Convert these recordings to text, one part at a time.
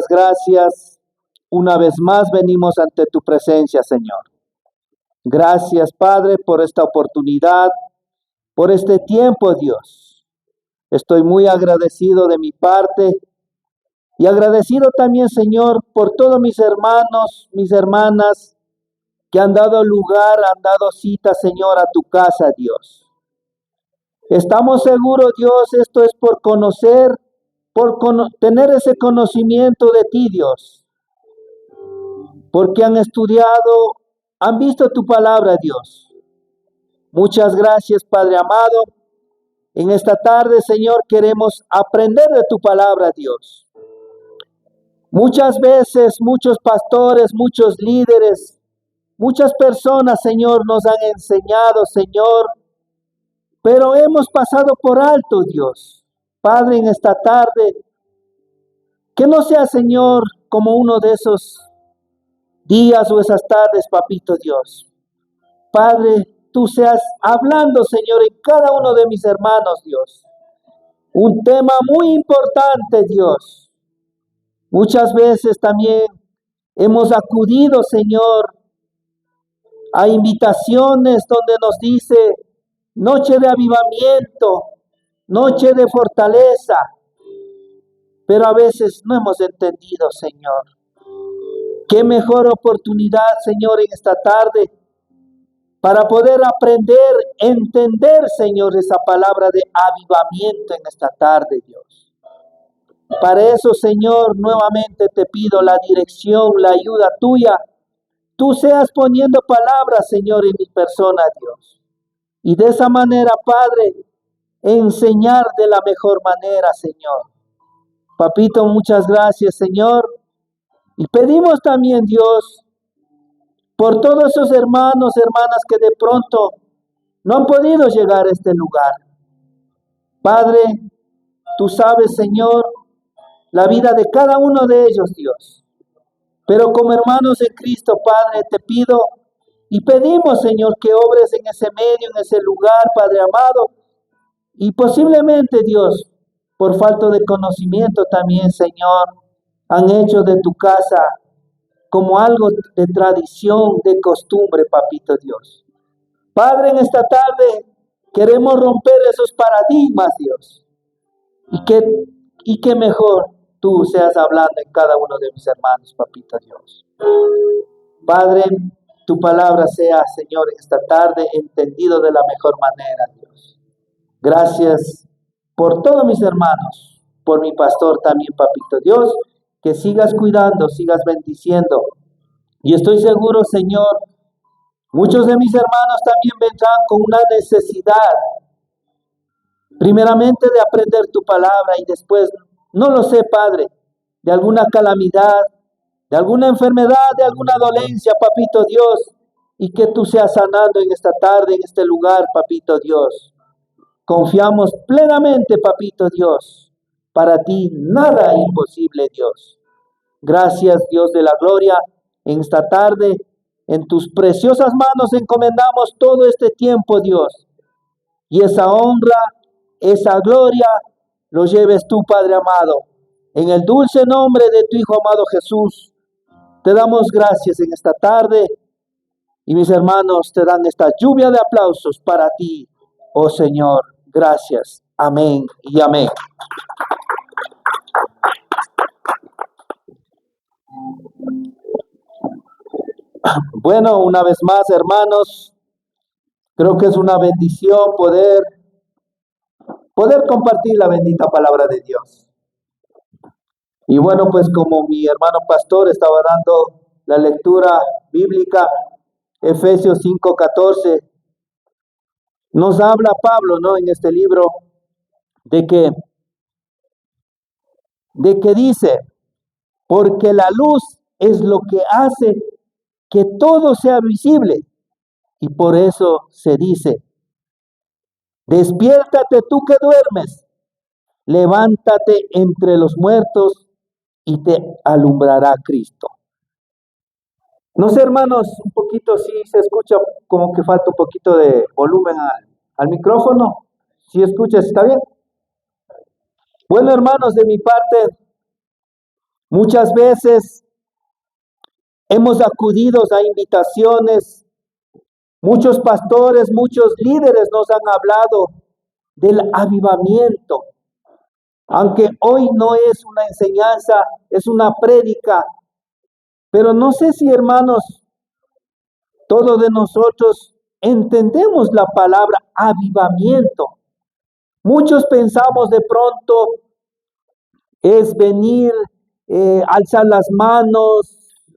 Gracias. Una vez más venimos ante tu presencia, Señor. Gracias, Padre, por esta oportunidad, por este tiempo, Dios. Estoy muy agradecido de mi parte y agradecido también, Señor, por todos mis hermanos, mis hermanas que han dado lugar, han dado cita, Señor, a tu casa, Dios. Estamos seguros, Dios, esto es por conocer, tener ese conocimiento de ti, Dios. Porque han estudiado, han visto tu palabra, Dios. Muchas gracias, Padre amado. En esta tarde, Señor, queremos aprender de tu palabra, Dios. Muchas veces, muchos pastores, muchos líderes, muchas personas, Señor, nos han enseñado, Señor, pero hemos pasado por alto, Dios. Padre, en esta tarde, que no sea, Señor, como uno de esos días o esas tardes, papito Dios. Padre, tú seas hablando, Señor, en cada uno de mis hermanos, Dios. Un tema muy importante, Dios. Muchas veces también hemos acudido, Señor, a invitaciones donde nos dice noche de avivamiento, noche de fortaleza, pero a veces no hemos entendido, Señor. Qué mejor oportunidad, Señor, en esta tarde para poder aprender, entender, Señor, esa palabra de avivamiento en esta tarde, Dios. Para eso, Señor, nuevamente te pido la dirección, la ayuda tuya. Tú seas poniendo palabras, Señor, en mi persona, Dios. Y de esa manera, Padre, enseñar de la mejor manera, Señor. Papito, muchas gracias, Señor. Y pedimos también, Dios, por todos esos hermanos, hermanas que de pronto no han podido llegar a este lugar. Padre, tú sabes, Señor, la vida de cada uno de ellos, Dios. Pero como hermanos de Cristo, Padre, te pido y pedimos, Señor, que obres en ese medio, en ese lugar, Padre amado. Y posiblemente, Dios, por falta de conocimiento también, Señor, han hecho de tu casa como algo de tradición, de costumbre, papito Dios. Padre, en esta tarde queremos romper esos paradigmas, Dios. Y que mejor tú seas hablando en cada uno de mis hermanos, papito Dios. Padre, tu palabra sea, Señor, en esta tarde entendido de la mejor manera, Dios. Gracias por todos mis hermanos, por mi pastor también, papito Dios, que sigas cuidando, sigas bendiciendo. Y estoy seguro, Señor, muchos de mis hermanos también vendrán con una necesidad, primeramente de aprender tu palabra y después, no lo sé, Padre, de alguna calamidad, de alguna enfermedad, de alguna dolencia, papito Dios, y que tú seas sanando en esta tarde, en este lugar, papito Dios. Confiamos plenamente, papito Dios. Para ti nada es imposible, Dios. Gracias, Dios de la gloria. En esta tarde, en tus preciosas manos encomendamos todo este tiempo, Dios. Y esa honra, esa gloria, lo lleves tú, Padre amado. En el dulce nombre de tu Hijo amado Jesús, te damos gracias en esta tarde. Y mis hermanos te dan esta lluvia de aplausos para ti, oh Señor. Gracias. Amén y amén. Bueno, una vez más, hermanos, creo que es una bendición poder compartir la bendita palabra de Dios. Y bueno, pues como mi hermano pastor estaba dando la lectura bíblica, Efesios 5:14, nos habla Pablo, ¿no? En este libro, de que dice, porque la luz es lo que hace que todo sea visible. Y por eso se dice, despiértate tú que duermes, levántate entre los muertos y te alumbrará Cristo. No sé, hermanos, un poquito si se escucha como que falta un poquito de volumen al micrófono. Si escuchas, ¿está bien? Bueno, hermanos, de mi parte, Muchas veces hemos acudido a invitaciones, muchos pastores, muchos líderes nos han hablado del avivamiento, aunque hoy no es una enseñanza, es una prédica, pero no sé si, hermanos, todos de nosotros entendemos la palabra avivamiento. Muchos pensamos de pronto es venir, alzar las manos,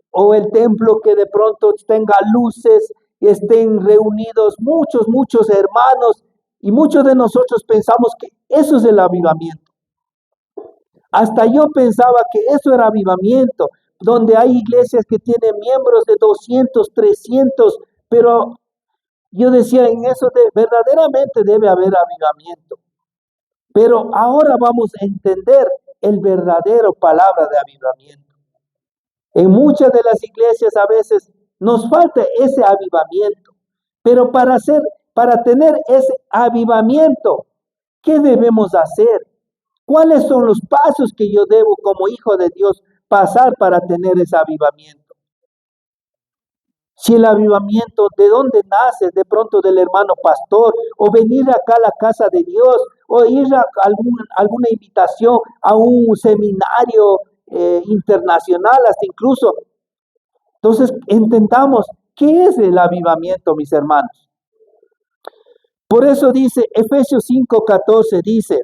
o el templo que de pronto tenga luces y estén reunidos muchos hermanos, y muchos de nosotros pensamos que eso es el avivamiento. Hasta yo pensaba que eso era avivamiento, donde hay iglesias que tienen miembros de 200, 300, pero yo decía, en eso verdaderamente debe haber avivamiento. Pero ahora vamos a entender el verdadero palabra de avivamiento. En muchas de las iglesias a veces nos falta ese avivamiento, pero para tener ese avivamiento, ¿qué debemos hacer? ¿Cuáles son los pasos que yo debo como hijo de Dios pasar para tener ese avivamiento? Si el avivamiento, ¿de dónde nace? De pronto del hermano pastor, o venir acá a la casa de Dios, o ir a alguna invitación a un seminario internacional, hasta incluso. Entonces, entendamos qué es el avivamiento, mis hermanos. Por eso dice, Efesios 5:14 dice,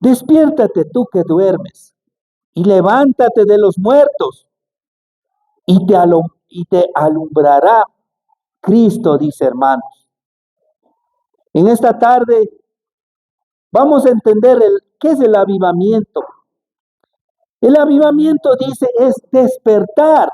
despiértate tú que duermes, y levántate de los muertos, y te alumbrará Cristo, dice, hermanos. En esta tarde vamos a entender qué es el avivamiento. El avivamiento, dice, es despertar.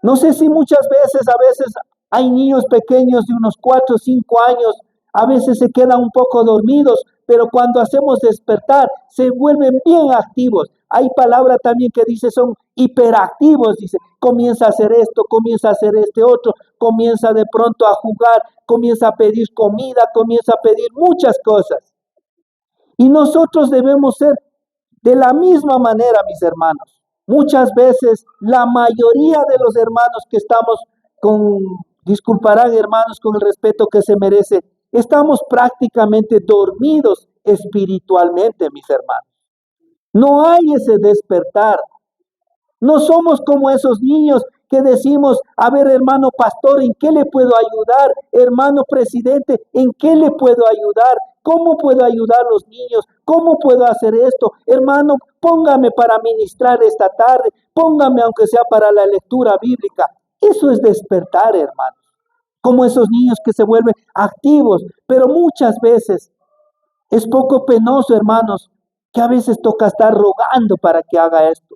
No sé si muchas veces, a veces hay niños pequeños de unos 4 o 5 años, a veces se quedan un poco dormidos, pero cuando hacemos despertar, se vuelven bien activos. Hay palabra también que dice son hiperactivos, dice, comienza a hacer esto, comienza a hacer este otro, comienza de pronto a jugar, comienza a pedir comida, comienza a pedir muchas cosas. Y nosotros debemos ser de la misma manera, mis hermanos. Muchas veces la mayoría de los hermanos que estamos disculparán hermanos con el respeto que se merece, estamos prácticamente dormidos espiritualmente, mis hermanos. No hay ese despertar. No somos como esos niños que decimos, a ver, hermano pastor, ¿en qué le puedo ayudar? Hermano presidente, ¿en qué le puedo ayudar? ¿Cómo puedo ayudar a los niños? ¿Cómo puedo hacer esto? Hermano, póngame para ministrar esta tarde, póngame aunque sea para la lectura bíblica. Eso es despertar, hermanos. Como esos niños que se vuelven activos, pero muchas veces es poco penoso, hermanos, que a veces toca estar rogando para que haga esto.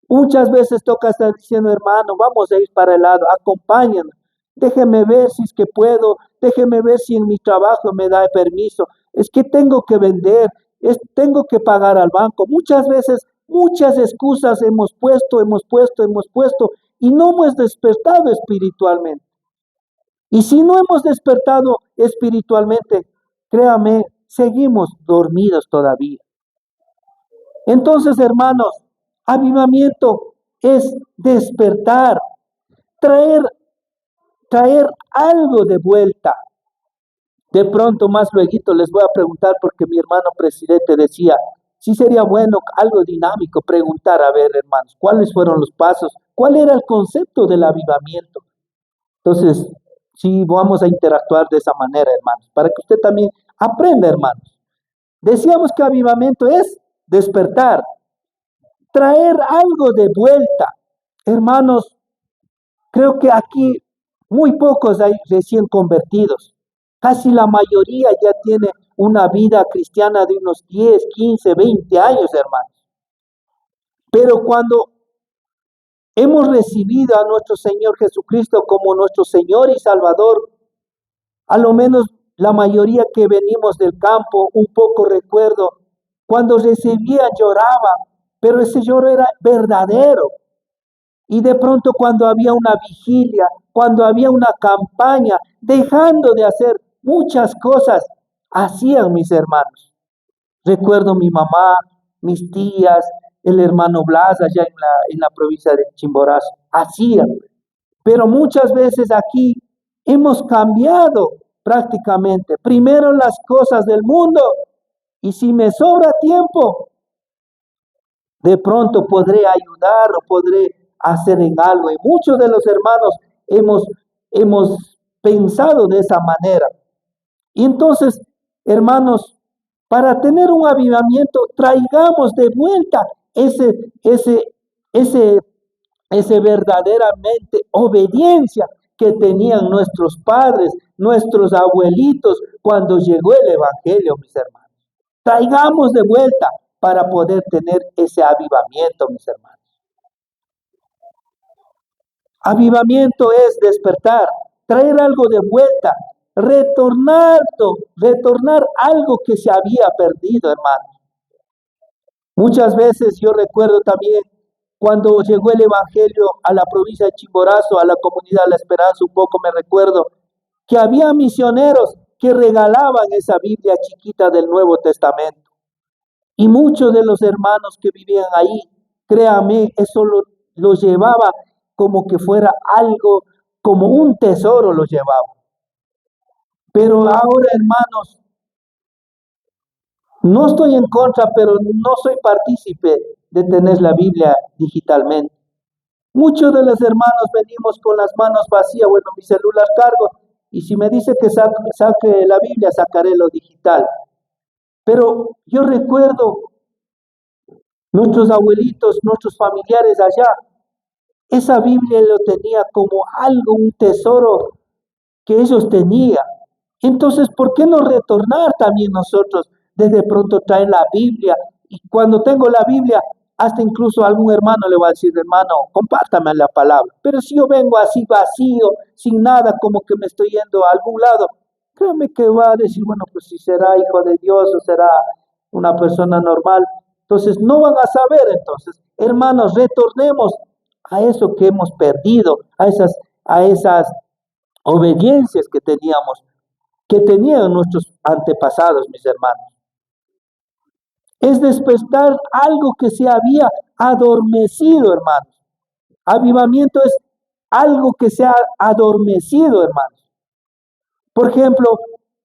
Muchas veces toca estar diciendo, hermano, vamos a ir para el lado, acompáñenme. Déjeme ver si es que puedo, déjeme ver si en mi trabajo me da permiso. Es que tengo que vender, tengo que pagar al banco. Muchas veces, muchas excusas hemos puesto y no hemos despertado espiritualmente. Y si no hemos despertado espiritualmente, créame, seguimos dormidos todavía. Entonces, hermanos, avivamiento es despertar, traer algo de vuelta. De pronto, más luego les voy a preguntar, porque mi hermano presidente decía, sí sería bueno algo dinámico, preguntar, a ver, hermanos, ¿cuáles fueron los pasos? ¿Cuál era el concepto del avivamiento? Entonces, sí, vamos a interactuar de esa manera, hermanos, para que usted también aprenda, hermanos. Decíamos que avivamiento es despertar, traer algo de vuelta. Hermanos, creo que aquí muy pocos hay recién convertidos. Casi la mayoría ya tiene una vida cristiana de unos 10, 15, 20 años, hermanos. Pero cuando hemos recibido a nuestro Señor Jesucristo como nuestro Señor y Salvador, a lo menos la mayoría que venimos del campo, un poco recuerdo, cuando recibía lloraba, pero ese lloro era verdadero. Y de pronto cuando había una vigilia, cuando había una campaña, dejando de hacer muchas cosas, hacían mis hermanos. Recuerdo mi mamá, mis tías, el hermano Blas allá en la provincia de Chimborazo. Hacía. Pero muchas veces aquí hemos cambiado prácticamente. Primero las cosas del mundo y si me sobra tiempo, de pronto podré ayudar o podré hacer en algo. Y muchos de los hermanos hemos pensado de esa manera. Y entonces, hermanos, para tener un avivamiento, traigamos de vuelta ese verdaderamente obediencia que tenían nuestros padres, nuestros abuelitos cuando llegó el Evangelio, mis hermanos. Traigamos de vuelta para poder tener ese avivamiento, mis hermanos. Avivamiento es despertar, traer algo de vuelta, retornar algo que se había perdido, hermano. Muchas veces yo recuerdo también cuando llegó el Evangelio a la provincia de Chimborazo, a la comunidad La Esperanza, un poco me recuerdo que había misioneros que regalaban esa Biblia chiquita del Nuevo Testamento. Y muchos de los hermanos que vivían ahí, créame, eso lo llevaba como que fuera algo, como un tesoro lo llevaba. Pero ahora, hermanos, no estoy en contra, pero no soy partícipe de tener la Biblia digitalmente. Muchos de los hermanos venimos con las manos vacías, bueno, mi celular cargo, y si me dice que saque la Biblia, sacaré lo digital. Pero yo recuerdo nuestros abuelitos, nuestros familiares allá, esa Biblia lo tenía como algo, un tesoro que ellos tenían. Entonces, ¿por qué no retornar también nosotros desde pronto traer la Biblia? Y cuando tengo la Biblia, hasta incluso a algún hermano le va a decir, hermano, compártame la palabra. Pero si yo vengo así vacío, sin nada, como que me estoy yendo a algún lado, créame que va a decir, bueno, pues si será hijo de Dios o será una persona normal. Entonces, no van a saber. Entonces, hermanos, retornemos a eso que hemos perdido, a esas obediencias que tenían nuestros antepasados, mis hermanos. Es despertar algo que se había adormecido, hermanos. Avivamiento es algo que se ha adormecido, hermanos. Por ejemplo,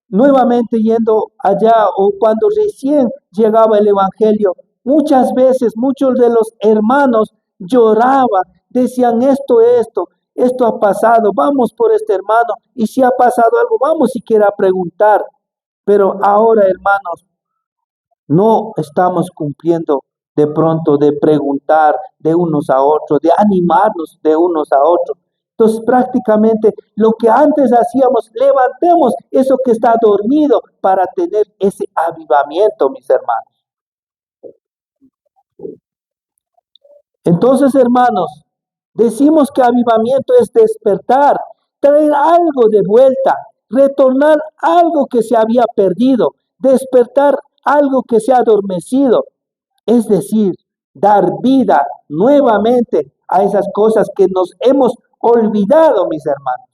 nuevamente yendo allá o cuando recién llegaba el Evangelio, muchas veces muchos de los hermanos lloraban, decían esto ha pasado, vamos por este hermano, y si ha pasado algo, vamos siquiera a preguntar. Pero ahora, hermanos, no estamos cumpliendo de pronto de preguntar de unos a otros, de animarnos de unos a otros. Entonces prácticamente lo que antes hacíamos, levantemos eso que está dormido para tener ese avivamiento, mis hermanos. Entonces, hermanos, decimos que avivamiento es despertar, traer algo de vuelta, retornar algo que se había perdido, despertar algo que se ha adormecido, es decir, dar vida nuevamente a esas cosas que nos hemos olvidado, mis hermanos.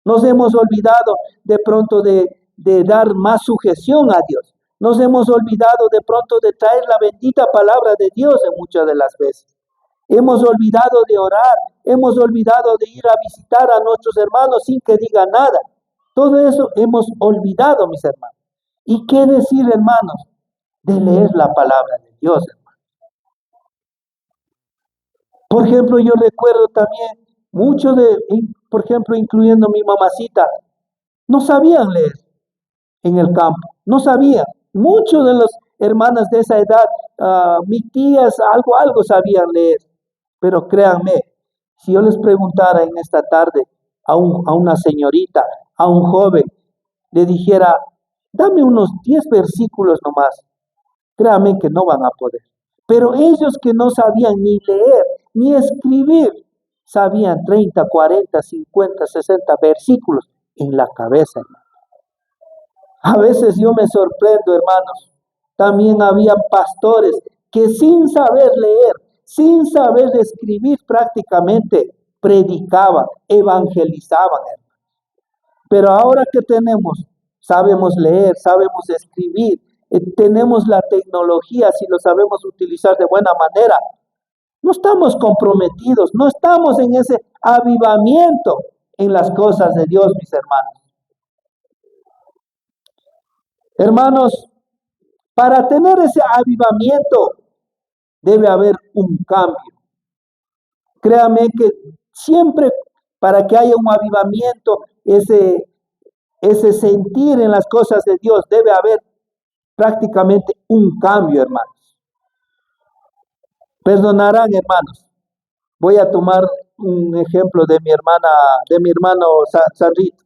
Nos hemos olvidado de pronto de dar más sujeción a Dios. Nos hemos olvidado de pronto de traer la bendita palabra de Dios en muchas de las veces. Hemos olvidado de orar, hemos olvidado de ir a visitar a nuestros hermanos sin que digan nada. Todo eso hemos olvidado, mis hermanos. ¿Y qué decir, hermanos? De leer la palabra de Dios, hermanos. Por ejemplo, yo recuerdo también por ejemplo, incluyendo mi mamacita, no sabían leer en el campo, no sabían. Muchos de las hermanas de esa edad, mis tías, algo sabían leer. Pero créanme, si yo les preguntara en esta tarde a una señorita, a un joven, le dijera, dame unos 10 versículos nomás, créanme que no van a poder. Pero ellos que no sabían ni leer, ni escribir, sabían 30, 40, 50, 60 versículos en la cabeza, hermano. A veces yo me sorprendo, hermanos. También había pastores que sin saber leer, sin saber escribir prácticamente, predicaban, evangelizaban, hermanos. Pero ahora que tenemos, sabemos leer, sabemos escribir, tenemos la tecnología, si lo sabemos utilizar de buena manera, no estamos comprometidos, no estamos en ese avivamiento en las cosas de Dios, mis hermanos. Hermanos, para tener ese avivamiento debe haber un cambio. Créame que siempre para que haya un avivamiento, ese sentir en las cosas de Dios, debe haber prácticamente un cambio, hermanos. Perdonarán, hermanos. Voy a tomar un ejemplo de mi hermano Sandrito.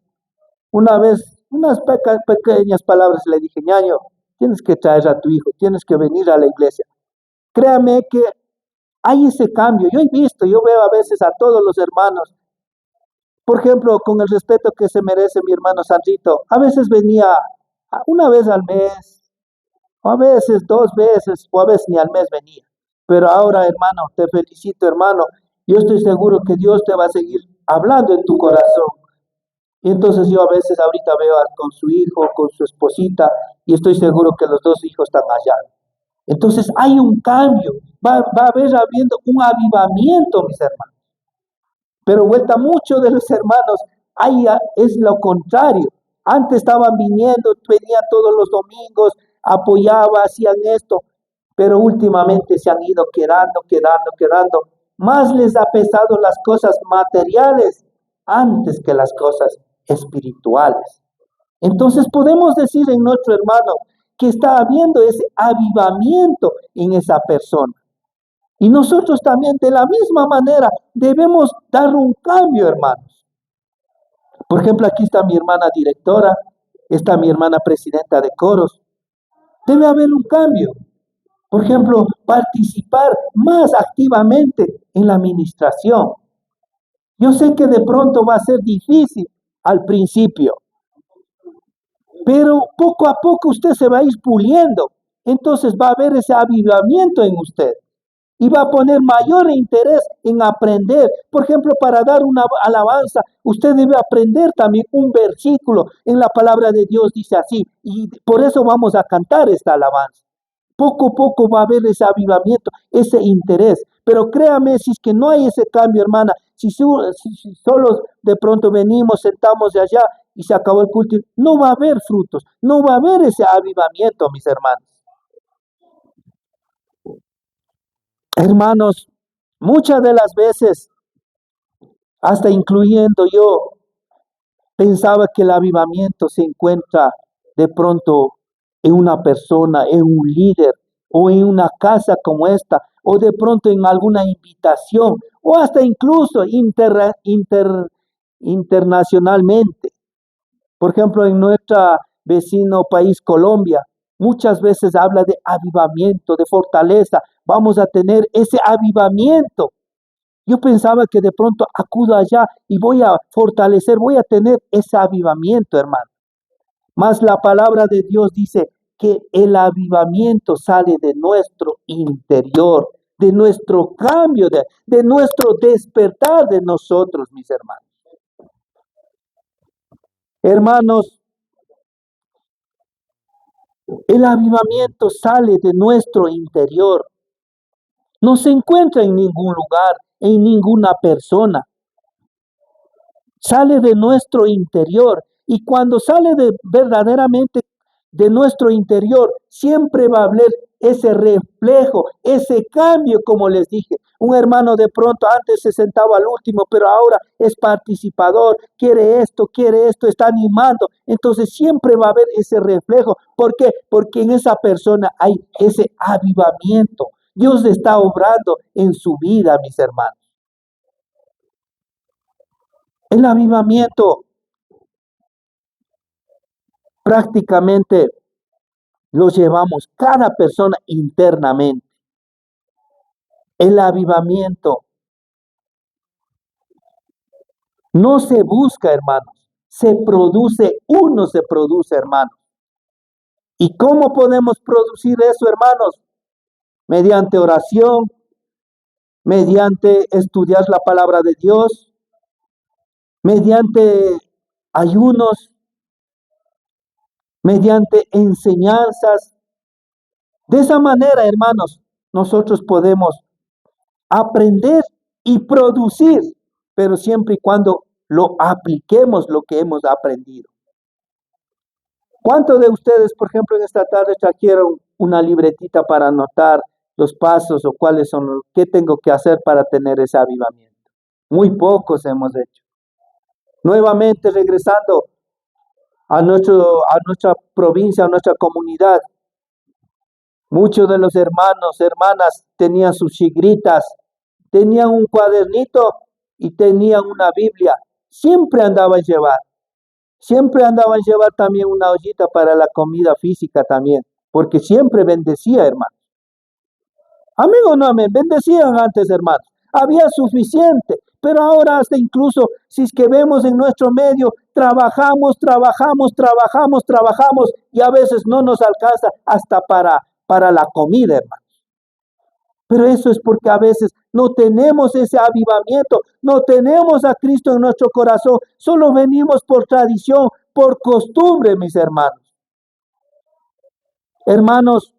Una vez, unas pequeñas palabras le dije: ñaño, tienes que traer a tu hijo, tienes que venir a la iglesia. Créame que hay ese cambio. Yo veo a veces a todos los hermanos, por ejemplo, con el respeto que se merece mi hermano Sandrito, a veces venía una vez al mes, o a veces 2 veces, o a veces ni al mes venía. Pero ahora, hermano, te felicito, hermano. Yo estoy seguro que Dios te va a seguir hablando en tu corazón. Y entonces yo a veces ahorita veo con su hijo, con su esposita, y estoy seguro que los 2 hijos están allá. Entonces hay un cambio, va a haber habiendo un avivamiento, mis hermanos. Pero vuelta mucho de los hermanos, ahí es lo contrario. Antes estaban viniendo, venían todos los domingos, apoyaba, hacían esto, pero últimamente se han ido quedando. Más les ha pesado las cosas materiales antes que las cosas espirituales. Entonces podemos decir en nuestro hermano que está habiendo ese avivamiento en esa persona. Y nosotros también de la misma manera debemos dar un cambio, hermanos. Por ejemplo, aquí está mi hermana directora, está mi hermana presidenta de coros. Debe haber un cambio. Por ejemplo, participar más activamente en la administración. Yo sé que de pronto va a ser difícil al principio, pero poco a poco usted se va a ir puliendo. Entonces va a haber ese avivamiento en usted. Y va a poner mayor interés en aprender. Por ejemplo, para dar una alabanza, usted debe aprender también un versículo. En la palabra de Dios dice así, y por eso vamos a cantar esta alabanza. Poco a poco va a haber ese avivamiento, ese interés. Pero créame, si es que no hay ese cambio, hermana, si solo de pronto venimos, sentamos de allá y se acabó el culto, no va a haber frutos, no va a haber ese avivamiento, mis hermanos. Hermanos, muchas de las veces, hasta incluyendo yo, pensaba que el avivamiento se encuentra de pronto en una persona, en un líder, o en una casa como esta, o de pronto en alguna invitación, o hasta incluso internacionalmente. Por ejemplo, en nuestro vecino país, Colombia, muchas veces habla de avivamiento, de fortaleza. Vamos a tener ese avivamiento. Yo pensaba que de pronto acudo allá y voy a fortalecer, voy a tener ese avivamiento, hermano. Mas la palabra de Dios dice que el avivamiento sale de nuestro interior, de nuestro cambio, de nuestro despertar de nosotros, mis hermanos. Hermanos, el avivamiento sale de nuestro interior. No se encuentra en ningún lugar, en ninguna persona. Sale de nuestro interior. Y cuando sale verdaderamente de nuestro interior, siempre va a haber ese reflejo, ese cambio, como les dije. Un hermano de pronto antes se sentaba al último, pero ahora es participador, quiere esto, está animando. Entonces siempre va a haber ese reflejo. ¿Por qué? Porque en esa persona hay ese avivamiento. Dios está obrando en su vida, mis hermanos. El avivamiento prácticamente lo llevamos cada persona internamente. El avivamiento no se busca, hermanos, se produce, uno se produce, hermanos. ¿Y cómo podemos producir eso, hermanos? Mediante oración, mediante estudiar la palabra de Dios, mediante ayunos, mediante enseñanzas, De esa manera, hermanos, nosotros podemos aprender y producir, pero siempre y cuando lo apliquemos lo que hemos aprendido. ¿Cuántos de ustedes, por ejemplo, en esta tarde trajeron una libretita para anotar los pasos o cuáles son, qué tengo que hacer para tener ese avivamiento? Muy pocos hemos hecho. Nuevamente regresando a nuestra provincia, a nuestra comunidad, muchos de los hermanos, hermanas tenían sus chigritas, tenían un cuadernito y tenían una Biblia. Siempre andaban a llevar. Siempre andaban a llevar también una ollita para la comida física también, porque siempre bendecía, hermano. Amigos, no, me bendecían antes, hermano. Había suficiente, pero ahora hasta incluso si es que vemos en nuestro medio, trabajamos y a veces no nos alcanza hasta para la comida, hermano. Pero eso es porque a veces no tenemos ese avivamiento, no tenemos a Cristo en nuestro corazón, solo venimos por tradición, por costumbre, mis hermanos. Hermanos,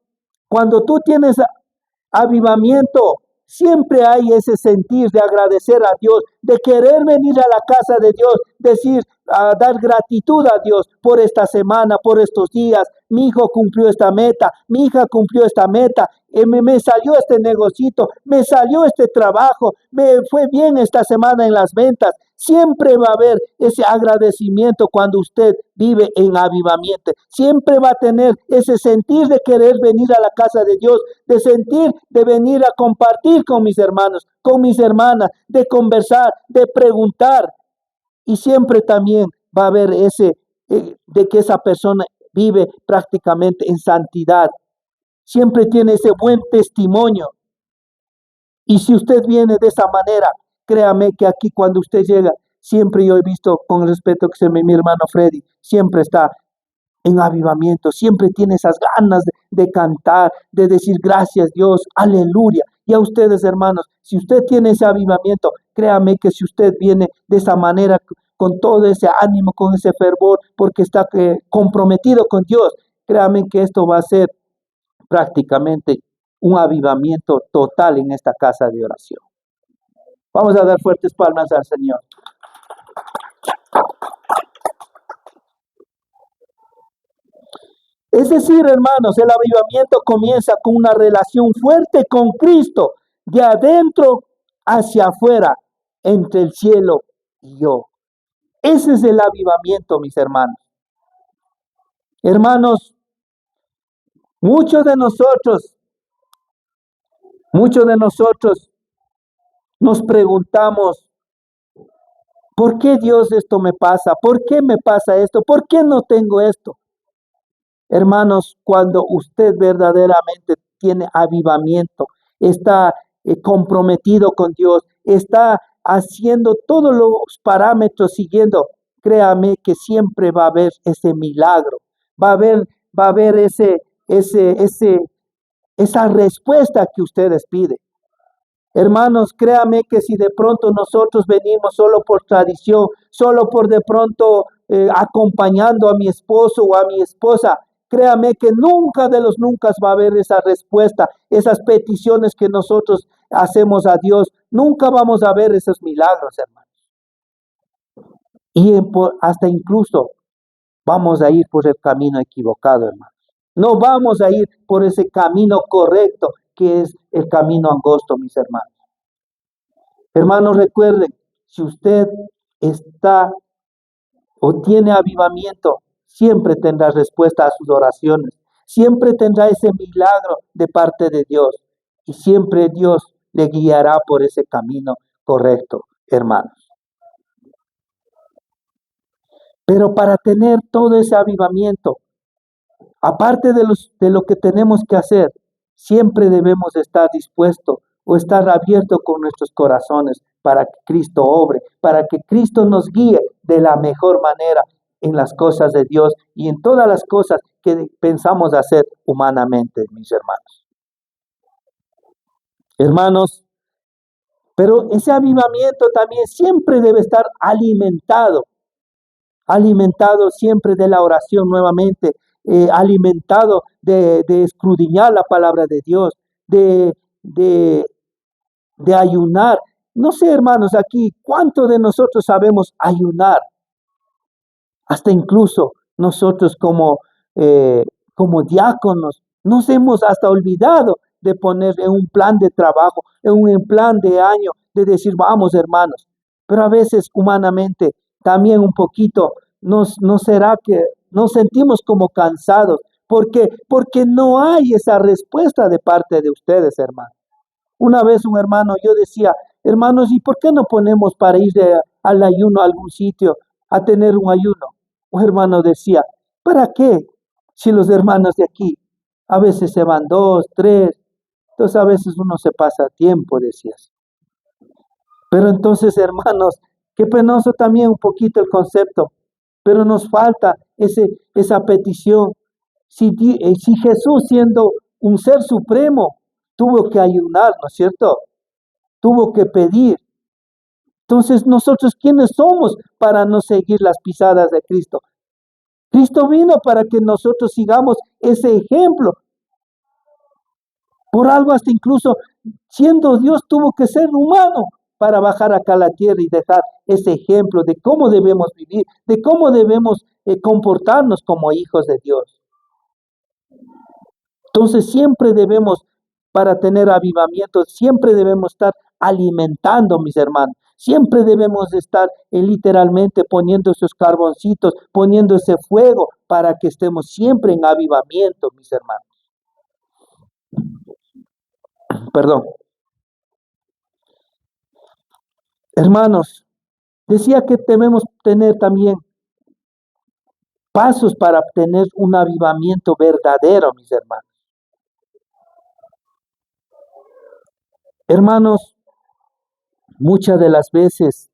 cuando tú tienes avivamiento, siempre hay ese sentir de agradecer a Dios, de querer venir a la casa de Dios, decir, dar gratitud a Dios por esta semana, por estos días. Mi hijo cumplió esta meta, mi hija cumplió esta meta, me salió este negocito, me salió este trabajo, me fue bien esta semana en las ventas. Siempre va a haber ese agradecimiento cuando usted vive en avivamiento. Siempre va a tener ese sentir de querer venir a la casa de Dios, de sentir, de venir a compartir con mis hermanos, con mis hermanas, de conversar, de preguntar. Y siempre también va a haber ese, de que esa persona vive prácticamente en santidad. Siempre tiene ese buen testimonio. Y si usted viene de esa manera, créame que aquí cuando usted llega, siempre yo he visto, con el respeto que se me mi hermano Freddy, siempre está en avivamiento, siempre tiene esas ganas de cantar, de decir gracias Dios, aleluya. Y a ustedes, hermanos, si usted tiene ese avivamiento, créame que si usted viene de esa manera, con todo ese ánimo, con ese fervor, porque está comprometido con Dios, créame que esto va a ser prácticamente un avivamiento total en esta casa de oración. Vamos a dar fuertes palmas al Señor. Es decir, hermanos, el avivamiento comienza con una relación fuerte con Cristo, de adentro hacia afuera, entre el cielo y yo. Ese es el avivamiento, mis hermanos. Hermanos, muchos de nosotros nos preguntamos, ¿por qué Dios esto me pasa? ¿Por qué me pasa esto? ¿Por qué no tengo esto? Hermanos, cuando usted verdaderamente tiene avivamiento, está comprometido con Dios, está haciendo todos los parámetros siguiendo, créame que siempre va a haber ese milagro, va a haber esa respuesta que ustedes piden. Hermanos, créame que si de pronto nosotros venimos solo por tradición, solo por de pronto acompañando a mi esposo o a mi esposa, créame que nunca de los nunca va a haber esa respuesta, esas peticiones que nosotros hacemos a Dios. Nunca vamos a ver esos milagros, hermanos. Y hasta incluso vamos a ir por el camino equivocado, hermanos. No vamos a ir por ese camino correcto, que es el camino angosto, mis hermanos. Hermanos, recuerden, si usted está o tiene avivamiento, siempre tendrá respuesta a sus oraciones, siempre tendrá ese milagro de parte de Dios y siempre Dios le guiará por ese camino correcto, hermanos. Pero para tener todo ese avivamiento, aparte de lo que tenemos que hacer, siempre debemos estar dispuestos o estar abiertos con nuestros corazones para que Cristo obre, para que Cristo nos guíe de la mejor manera en las cosas de Dios y en todas las cosas que pensamos hacer humanamente, mis hermanos. Hermanos, pero ese avivamiento también siempre debe estar alimentado siempre de la oración nuevamente. alimentado de escudriñar la palabra de Dios, de, de, de ayunar. No sé, hermanos, aquí, ¿cuántos de nosotros sabemos ayunar? Hasta incluso nosotros como diáconos nos hemos hasta olvidado de poner en un plan de trabajo, en un plan de año, de decir, vamos hermanos. Pero a veces humanamente también un poquito nos será que nos sentimos como cansados. ¿Por qué? Porque no hay esa respuesta de parte de ustedes, hermanos. Una vez un hermano, yo decía, hermanos, ¿y por qué no ponemos para ir al ayuno a algún sitio a tener un ayuno? Un hermano decía, ¿para qué? Si los hermanos de aquí a veces se van 2, 3, entonces a veces uno se pasa tiempo, decías. Pero entonces, hermanos, qué penoso también un poquito el concepto, pero nos falta esa petición. Si Jesús, siendo un ser supremo, tuvo que ayunar, ¿no es cierto? Tuvo que pedir. Entonces, nosotros, ¿quiénes somos para no seguir las pisadas de Cristo? Cristo vino para que nosotros sigamos ese ejemplo. Por algo hasta incluso siendo Dios tuvo que ser humano para bajar acá a la tierra y dejar ese ejemplo de cómo debemos vivir, de cómo debemos comportarnos como hijos de Dios. Entonces siempre debemos, para tener avivamiento, siempre debemos estar alimentando, mis hermanos. Siempre debemos estar literalmente poniendo esos carboncitos, poniendo ese fuego para que estemos siempre en avivamiento, mis hermanos. Perdón. Hermanos, decía que debemos tener también pasos para obtener un avivamiento verdadero, mis hermanos. Hermanos, muchas de las veces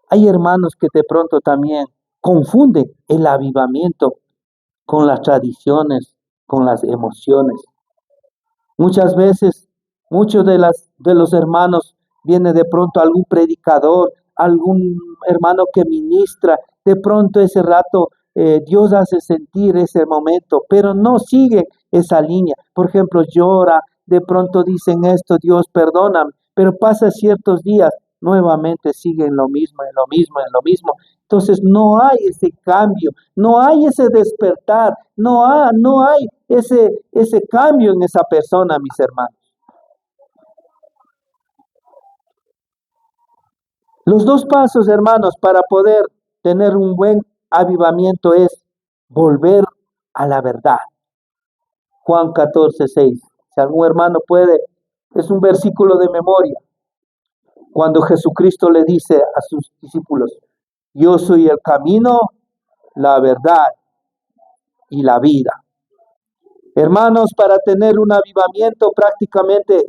hay hermanos que de pronto también confunden el avivamiento con las tradiciones, con las emociones. Muchas veces, muchos de los hermanos viene de pronto algún predicador, algún hermano que ministra, de pronto ese rato Dios hace sentir ese momento, pero no sigue esa línea. Por ejemplo, llora, de pronto dicen esto, Dios perdóname, pero pasa ciertos días, nuevamente siguen lo mismo, en lo mismo, en lo mismo. Entonces no hay ese cambio, no hay ese despertar, no hay ese cambio en esa persona, mis hermanos. Los dos pasos, hermanos, para poder tener un buen avivamiento es volver a la verdad. Juan 14:6. Si algún hermano puede, es un versículo de memoria. Cuando Jesucristo le dice a sus discípulos, yo soy el camino, la verdad y la vida. Hermanos, para tener un avivamiento prácticamente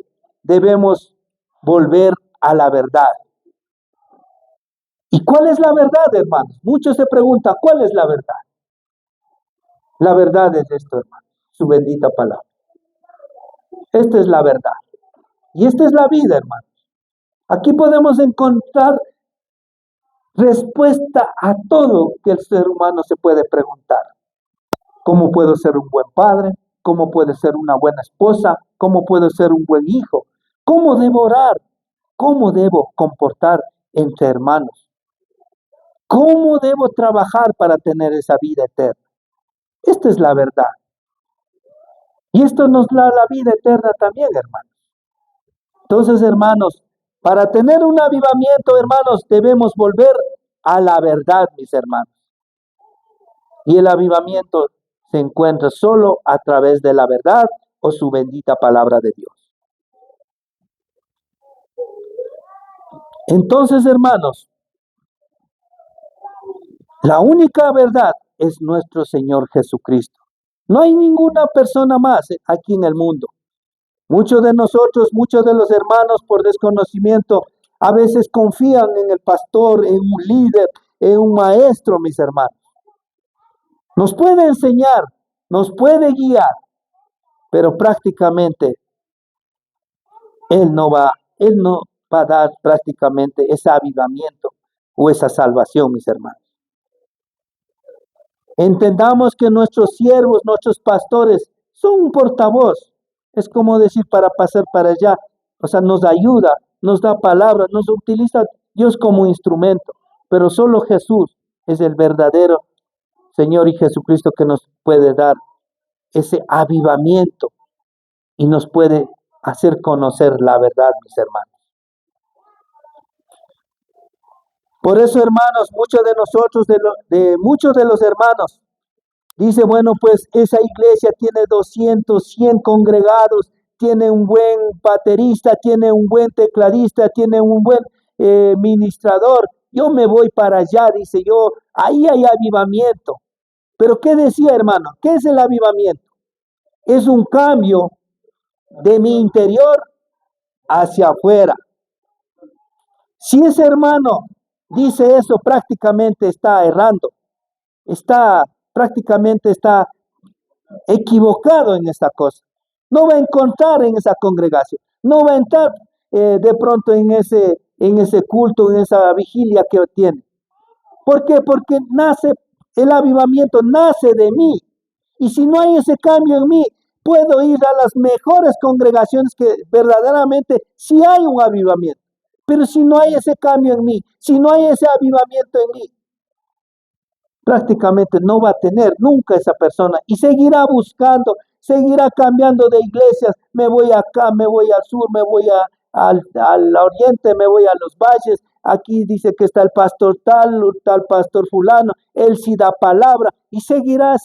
debemos volver a la verdad. ¿Y cuál es la verdad, hermanos? Muchos se preguntan, ¿cuál es la verdad? La verdad es esto, hermanos, su bendita palabra. Esta es la verdad. Y esta es la vida, hermanos. Aquí podemos encontrar respuesta a todo que el ser humano se puede preguntar. ¿Cómo puedo ser un buen padre? ¿Cómo puedo ser una buena esposa? ¿Cómo puedo ser un buen hijo? ¿Cómo debo orar? ¿Cómo debo comportar entre hermanos? ¿Cómo debo trabajar para tener esa vida eterna? Esta es la verdad. Y esto nos da la vida eterna también, hermanos. Entonces, hermanos, para tener un avivamiento, hermanos, debemos volver a la verdad, mis hermanos. Y el avivamiento se encuentra solo a través de la verdad o su bendita palabra de Dios. Entonces, hermanos, la única verdad es nuestro Señor Jesucristo. No hay ninguna persona más aquí en el mundo. Muchos de nosotros, muchos de los hermanos por desconocimiento, a veces confían en el pastor, en un líder, en un maestro, mis hermanos. Nos puede enseñar, nos puede guiar, pero prácticamente Él no va a dar prácticamente ese avivamiento o esa salvación, mis hermanos. Entendamos que nuestros siervos, nuestros pastores, son un portavoz. Es como decir para pasar para allá. O sea, nos ayuda, nos da palabras, nos utiliza Dios como instrumento. Pero solo Jesús es el verdadero Señor y Jesucristo que nos puede dar ese avivamiento y nos puede hacer conocer la verdad, mis hermanos. Por eso, hermanos, muchos de nosotros, muchos de los hermanos, dice, bueno, pues esa iglesia tiene 200, 100 congregados, tiene un buen baterista, tiene un buen tecladista, tiene un buen ministrador. Yo me voy para allá, dice yo, ahí hay avivamiento. Pero ¿qué decía, hermano? ¿Qué es el avivamiento? Es un cambio de mi interior hacia afuera. Si ese hermano dice eso, prácticamente está errando, prácticamente está equivocado en esta cosa. No va a encontrar en esa congregación, no va a entrar de pronto en ese culto, en esa vigilia que tiene. ¿Por qué? Porque el avivamiento nace de mí. Y si no hay ese cambio en mí, puedo ir a las mejores congregaciones que verdaderamente sí hay un avivamiento. Pero si no hay ese cambio en mí, si no hay ese avivamiento en mí, prácticamente no va a tener nunca esa persona y seguirá buscando, seguirá cambiando de iglesias. Me voy acá, me voy al sur, me voy al oriente, me voy a los valles. Aquí dice que está el pastor tal pastor fulano, él sí da palabra y seguirá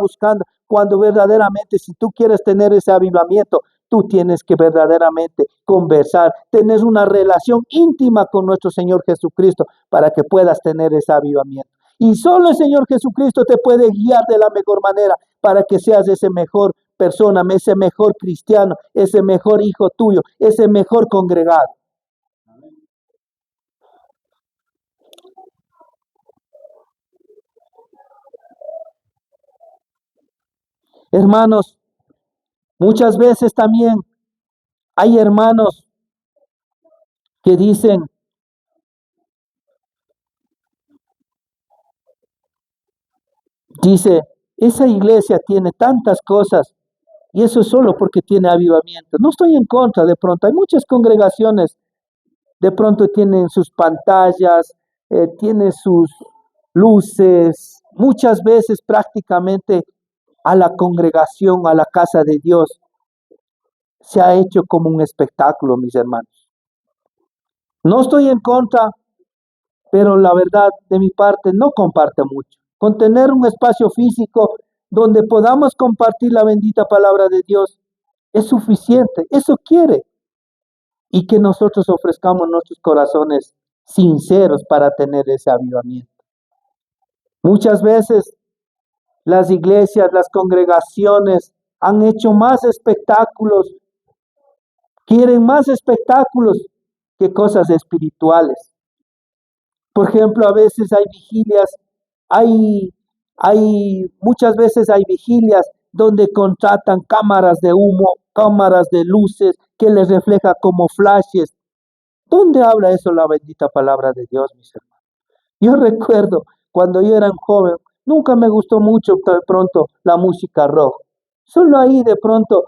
buscando. Cuando verdaderamente, si tú quieres tener ese avivamiento, tú tienes que verdaderamente conversar, tener una relación íntima con nuestro Señor Jesucristo para que puedas tener ese avivamiento. Y solo el Señor Jesucristo te puede guiar de la mejor manera para que seas ese mejor persona, ese mejor cristiano, ese mejor hijo tuyo, ese mejor congregado. Hermanos, muchas veces también hay hermanos que dicen, esa iglesia tiene tantas cosas y eso es solo porque tiene avivamiento. No estoy en contra, de pronto hay muchas congregaciones, de pronto tienen sus pantallas, tienen sus luces, muchas veces prácticamente a la congregación, a la casa de Dios, se ha hecho como un espectáculo, mis hermanos. No estoy en contra, pero la verdad de mi parte no comparte mucho. Con tener un espacio físico donde podamos compartir la bendita palabra de Dios es suficiente. Eso quiere. Y que nosotros ofrezcamos nuestros corazones sinceros para tener ese avivamiento. Muchas veces las iglesias, las congregaciones han hecho más espectáculos, quieren más espectáculos que cosas espirituales. Por ejemplo, a veces hay vigilias, muchas veces hay vigilias donde contratan cámaras de humo, cámaras de luces que les refleja como flashes. ¿Dónde habla eso la bendita palabra de Dios, mis hermanos? Yo recuerdo cuando yo era un joven, nunca me gustó mucho de pronto la música rock. Solo ahí de pronto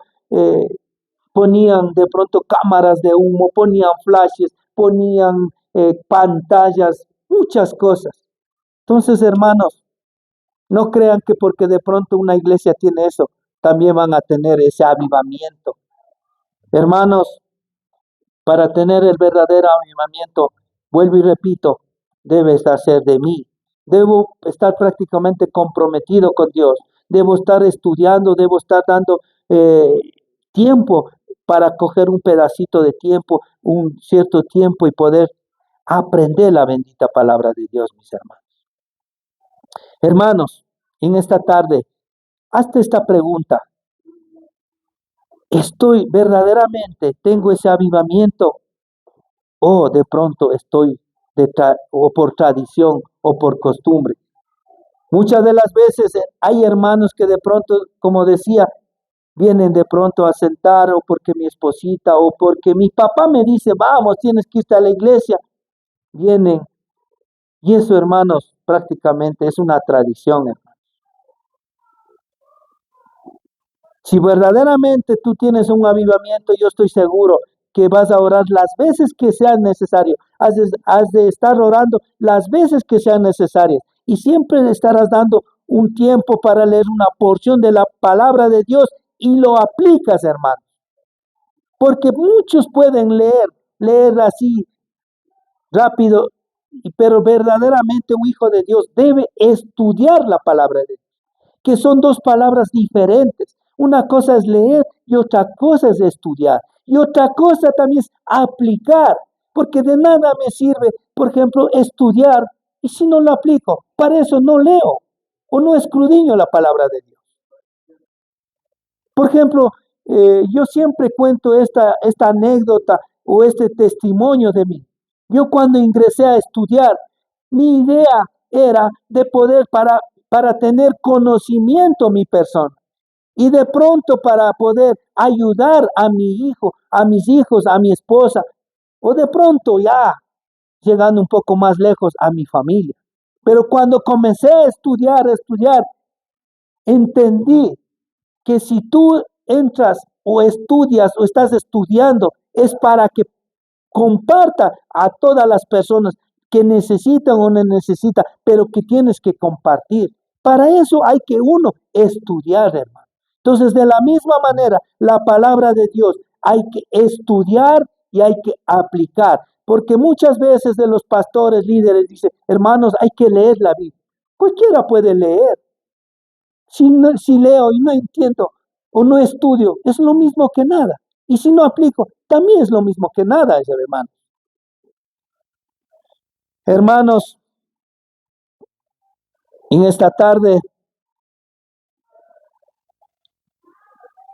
ponían de pronto cámaras de humo, ponían flashes, ponían pantallas, muchas cosas. Entonces, hermanos, no crean que porque de pronto una iglesia tiene eso, también van a tener ese avivamiento. Hermanos, para tener el verdadero avivamiento, vuelvo y repito, debe ser de mí. Debo estar prácticamente comprometido con Dios. Debo estar estudiando, debo estar dando tiempo para coger un pedacito de tiempo, un cierto tiempo y poder aprender la bendita palabra de Dios, mis hermanos. Hermanos, en esta tarde, hazte esta pregunta. ¿Estoy verdaderamente, tengo ese avivamiento o de pronto estoy o por tradición o por costumbre? Muchas de las veces hay hermanos que de pronto, como decía, vienen de pronto a sentar o porque mi esposita o porque mi papá me dice, vamos, tienes que irte a la iglesia. Vienen. Y eso, hermanos, prácticamente es una tradición, hermanos. Si verdaderamente tú tienes un avivamiento, yo estoy seguro que vas a orar las veces que sean necesarias. Has de estar orando las veces que sean necesarias. Y siempre estarás dando un tiempo para leer una porción de la palabra de Dios y lo aplicas, hermano. Porque muchos pueden leer así rápido, pero verdaderamente un hijo de Dios debe estudiar la palabra de Dios, que son dos palabras diferentes. Una cosa es leer y otra cosa es estudiar. Y otra cosa también es aplicar, porque de nada me sirve, por ejemplo, estudiar y si no lo aplico, para eso no leo o no escudriño la palabra de Dios. Por ejemplo, yo siempre cuento esta anécdota o este testimonio de mí. Yo cuando ingresé a estudiar, mi idea era de poder para tener conocimiento mi persona y de pronto para poder ayudar a mi hijo, a mis hijos, a mi esposa o de pronto ya llegando un poco más lejos a mi familia. Pero cuando comencé a estudiar, entendí que si tú entras o estudias o estás estudiando es para que comparta a todas las personas que necesitan o no necesitan, pero que tienes que compartir. Para eso hay que uno estudiar, hermano. Entonces, de la misma manera, la palabra de Dios hay que estudiar y hay que aplicar. Porque muchas veces de los pastores, líderes, dicen, hermanos, hay que leer la Biblia. Cualquiera puede leer. Si leo y no entiendo o no estudio, es lo mismo que nada. Y si no aplico, también es lo mismo que nada, ese hermano. Hermanos, en esta tarde,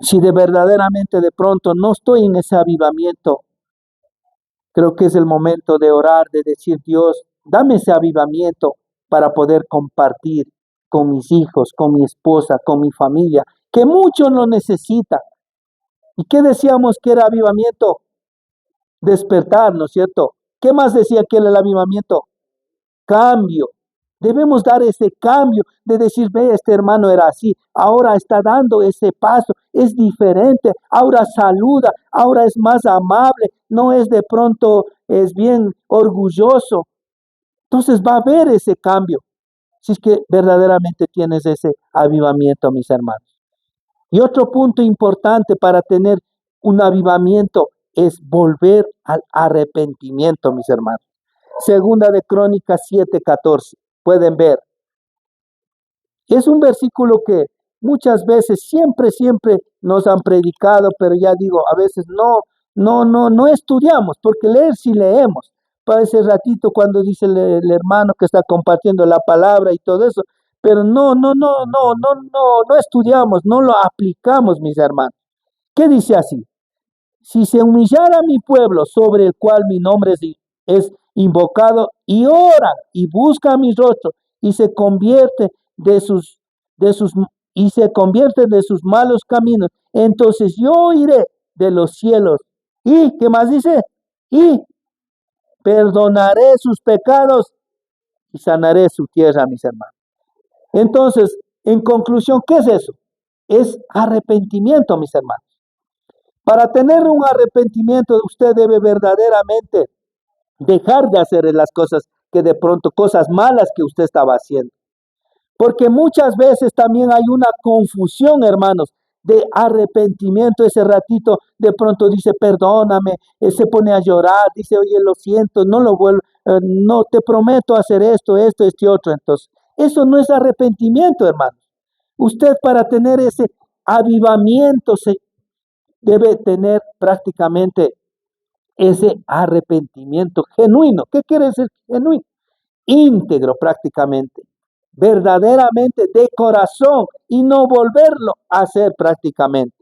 si de verdaderamente de pronto no estoy en ese avivamiento, creo que es el momento de orar, de decir, Dios, dame ese avivamiento para poder compartir con mis hijos, con mi esposa, con mi familia, que muchos lo necesitan. ¿Y qué decíamos que era avivamiento? Despertar, ¿no es cierto? ¿Qué más decía que era el avivamiento? Cambio. Debemos dar ese cambio de decir, ve, este hermano era así, ahora está dando ese paso, es diferente, ahora saluda, ahora es más amable, no es de pronto, es bien orgulloso. Entonces va a haber ese cambio, si es que verdaderamente tienes ese avivamiento, mis hermanos. Y otro punto importante para tener un avivamiento es volver al arrepentimiento, mis hermanos. Segunda de Crónicas 7:14. Pueden ver. Es un versículo que muchas veces, siempre nos han predicado, pero ya digo, a veces no estudiamos, porque leer sí leemos. Para ese ratito cuando dice el hermano que está compartiendo la palabra y todo eso, pero no estudiamos, no lo aplicamos, mis hermanos. ¿Qué dice así? Si se humillara mi pueblo sobre el cual mi nombre es invocado y ora y busca mi rostro y se convierte de sus y se convierte de sus malos caminos, entonces yo iré de los cielos y ¿qué más dice? Y perdonaré sus pecados y sanaré su tierra, mis hermanos. Entonces, en conclusión, ¿qué es eso? Es arrepentimiento, mis hermanos. Para tener un arrepentimiento, usted debe verdaderamente dejar de hacer las cosas que de pronto, cosas malas que usted estaba haciendo. Porque muchas veces también hay una confusión, hermanos, de arrepentimiento. Ese ratito de pronto dice, perdóname, se pone a llorar, dice, oye, lo siento, no lo vuelvo, no te prometo hacer esto, este otro. Entonces, eso no es arrepentimiento, hermanos. Usted para tener ese avivamiento debe tener prácticamente ese arrepentimiento genuino. ¿Qué quiere decir genuino? Íntegro prácticamente, verdaderamente de corazón y no volverlo a hacer prácticamente.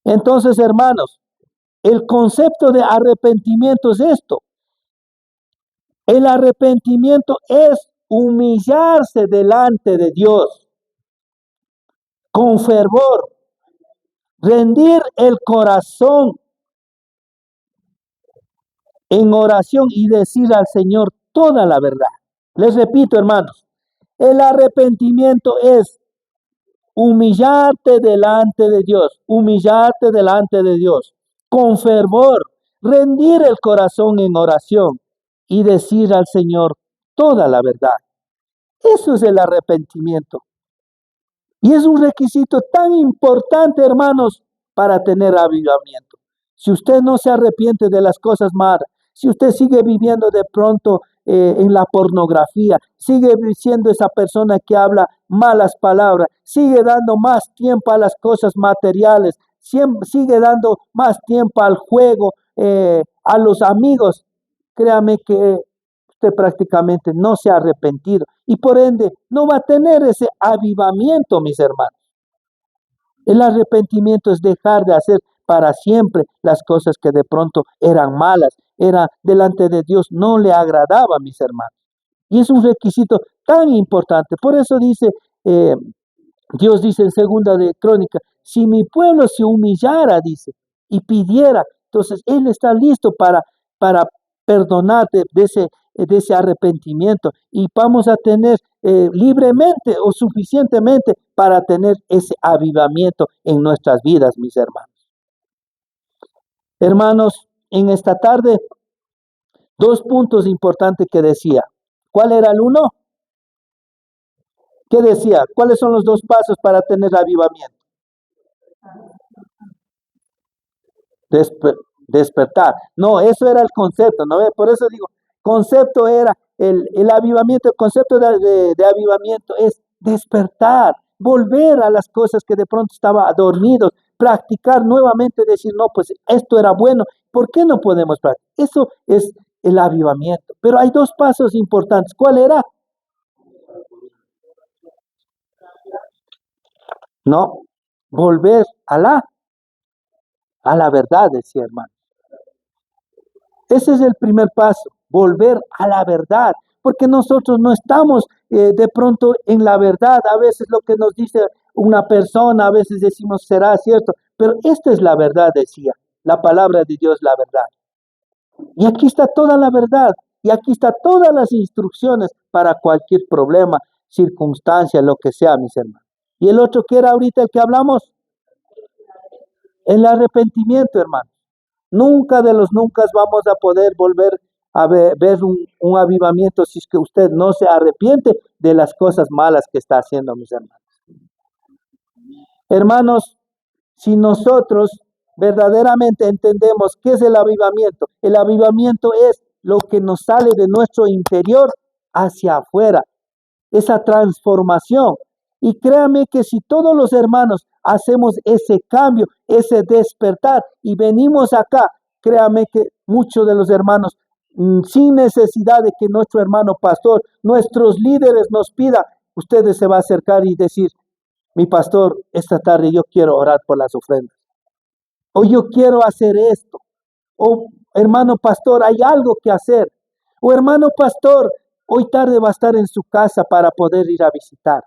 Entonces, hermanos, el concepto de arrepentimiento es esto. El arrepentimiento es humillarse delante de Dios con fervor, rendir el corazón en oración y decir al Señor toda la verdad. Les repito, hermanos, el arrepentimiento es humillarte delante de Dios, con fervor, rendir el corazón en oración y decir al Señor toda la verdad. Eso es el arrepentimiento. Y es un requisito tan importante, hermanos, para tener avivamiento. Si usted no se arrepiente de las cosas malas, si usted sigue viviendo de pronto en la pornografía, sigue siendo esa persona que habla malas palabras, sigue dando más tiempo a las cosas materiales, sigue dando más tiempo al juego, a los amigos, créame que usted prácticamente no se ha arrepentido y por ende no va a tener ese avivamiento, mis hermanos. El arrepentimiento es dejar de hacer para siempre las cosas que de pronto eran malas, era delante de Dios, no le agradaba, mis hermanos. Y es un requisito tan importante. Por eso dice, Dios dice en segunda de Crónica, si mi pueblo se humillara, dice, y pidiera, entonces Él está listo para perdonarte de ese arrepentimiento y vamos a tener libremente o suficientemente para tener ese avivamiento en nuestras vidas, mis hermanos. Hermanos, en esta tarde, 2 puntos importantes que decía. ¿Cuál era el uno? ¿Qué decía? ¿Cuáles son los 2 pasos para tener avivamiento? Despertar. No, eso era el concepto, ¿no? Por eso digo, concepto era el avivamiento, el concepto de avivamiento es despertar, volver a las cosas que de pronto estaban dormidos, practicar nuevamente, decir, no, pues esto era bueno, ¿por qué no podemos practicar? Eso es el avivamiento. Pero hay 2 pasos importantes. ¿Cuál era? No, volver a la verdad, decía hermano. Ese es el primer paso, volver a la verdad, porque nosotros no estamos de pronto en la verdad. A veces lo que nos dice una persona, a veces decimos será cierto, pero esta es la verdad, decía, la palabra de Dios, la verdad. Y aquí está toda la verdad, y aquí está todas las instrucciones para cualquier problema, circunstancia, lo que sea, mis hermanos. Y el otro que era ahorita el que hablamos, el arrepentimiento, hermano. Nunca de los nunca vamos a poder volver a ver un avivamiento si es que usted no se arrepiente de las cosas malas que está haciendo, mis hermanos. Hermanos, si nosotros verdaderamente entendemos qué es el avivamiento es lo que nos sale de nuestro interior hacia afuera, esa transformación. Y créame que si todos los hermanos hacemos ese cambio, ese despertar y venimos acá, créame que muchos de los hermanos, sin necesidad de que nuestro hermano pastor, nuestros líderes nos pidan, ustedes se van a acercar y decir, mi pastor, esta tarde yo quiero orar por las ofrendas. O yo quiero hacer esto. O hermano pastor, hay algo que hacer. O hermano pastor, hoy tarde va a estar en su casa para poder ir a visitar.